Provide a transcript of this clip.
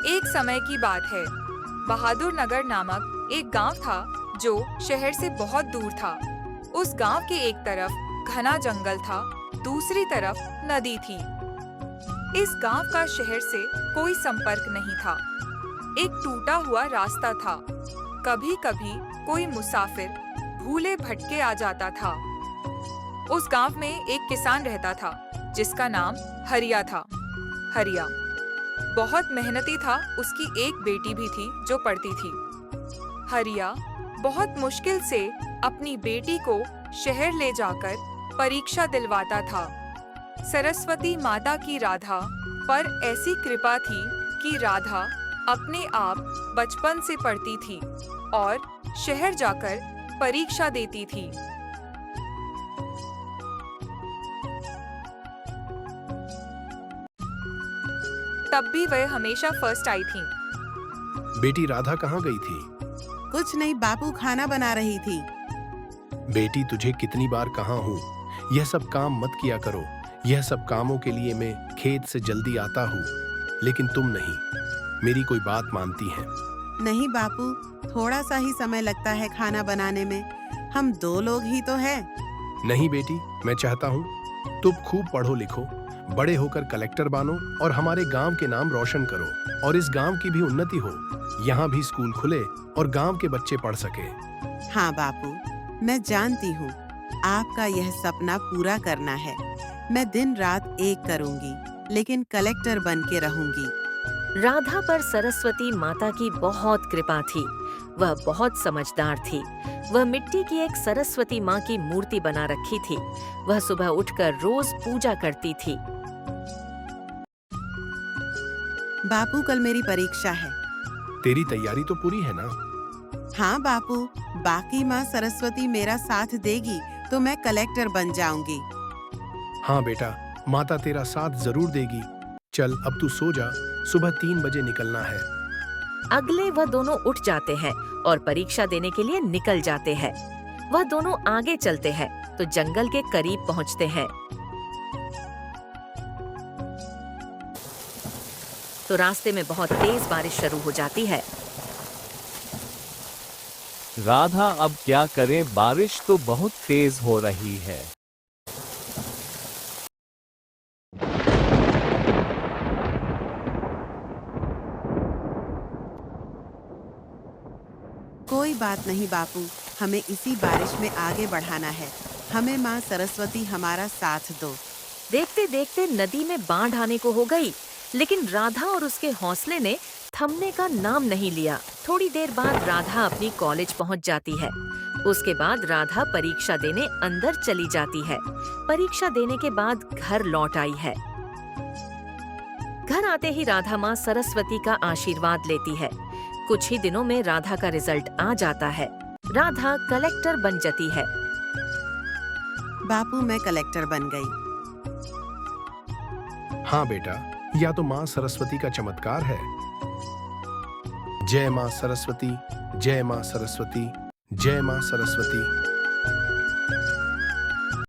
एक समय की बात है। बहादुर नगर नामक एक गांव था जो शहर से बहुत दूर था। उस गांव के एक तरफ घना जंगल था, दूसरी तरफ नदी थी। इस गांव का शहर से कोई संपर्क नहीं था। एक टूटा हुआ रास्ता था। कभी-कभी कोई मुसाफिर भूले भटके आ जाता था। उस गांव में एक किसान रहता था जिसका नाम हरिया था। हरिया बहुत मेहनती था। उसकी एक बेटी भी थी जो पढ़ती थी। हरिया बहुत मुश्किल से अपनी बेटी को शहर ले जाकर परीक्षा दिलवाता था। सरस्वती माता की राधा पर ऐसी कृपा थी कि राधा अपने आप बचपन से पढ़ती थी और शहर जाकर परीक्षा देती थी। तब भी वह हमेशा फर्स्ट आई थी। बेटी राधा कहाँ गई थी? कुछ नहीं बापू, खाना बना रही थी। बेटी तुझे कितनी बार कहा हूँ, यह सब काम मत किया करो। यह सब कामों के लिए मैं खेत से जल्दी आता हूँ, लेकिन तुम नहीं मेरी कोई बात मानती हैं। नहीं बापू, थोड़ा सा ही समय लगता है खाना बनाने में। हम 2 लोग ही तो हैं। नहीं बेटी, मैं चाहता हूँ तुम खूब पढ़ो लिखो, बड़े होकर कलेक्टर बनो और हमारे गांव के नाम रोशन करो और इस गांव की भी उन्नति हो। यहाँ भी स्कूल खुले और गांव के बच्चे पढ़ सके। हाँ बापू, मैं जानती हूँ आपका यह सपना पूरा करना है। मैं दिन रात एक करूँगी, लेकिन कलेक्टर बन के रहूँगी। राधा पर सरस्वती माता की बहुत कृपा थी। वह बहुत समझदार थी। वह मिट्टी की एक सरस्वती माँ की मूर्ति बना रखी थी। वह सुबह उठकर रोज पूजा करती थी। बापू, कल मेरी परीक्षा है। तेरी तैयारी तो पूरी है ना? हाँ बापू, बाकी माँ सरस्वती मेरा साथ देगी तो मैं कलेक्टर बन जाऊंगी। हाँ बेटा, माता तेरा साथ जरूर देगी। चल अब तू सो जा, सुबह 3 बजे निकलना है। अगले वह दोनों उठ जाते हैं और परीक्षा देने के लिए निकल जाते हैं। वह दोनों आगे चलते हैं तो जंगल के करीब पहुंचते हैं। तो रास्ते में बहुत तेज बारिश शुरू हो जाती है। राधा अब क्या करे, बारिश तो बहुत तेज हो रही है। कोई बात नहीं बापू, हमें इसी बारिश में आगे बढ़ाना है। हमें माँ सरस्वती हमारा साथ दो। देखते देखते नदी में बाढ़ आने को हो गई, लेकिन राधा और उसके हौसले ने थमने का नाम नहीं लिया। थोड़ी देर बाद राधा अपनी कॉलेज पहुंच जाती है। उसके बाद राधा परीक्षा देने अंदर चली जाती है। परीक्षा देने के बाद घर लौट आई है। घर आते ही राधा माँ सरस्वती का आशीर्वाद लेती है। कुछ ही दिनों में राधा का रिजल्ट आ जाता है। राधा कलेक्टर बन जाती है। बापू, मैं कलेक्टर बन गई। हाँ बेटा, या तो माँ सरस्वती का चमत्कार है। जय माँ सरस्वती, जय माँ सरस्वती, जय माँ सरस्वती।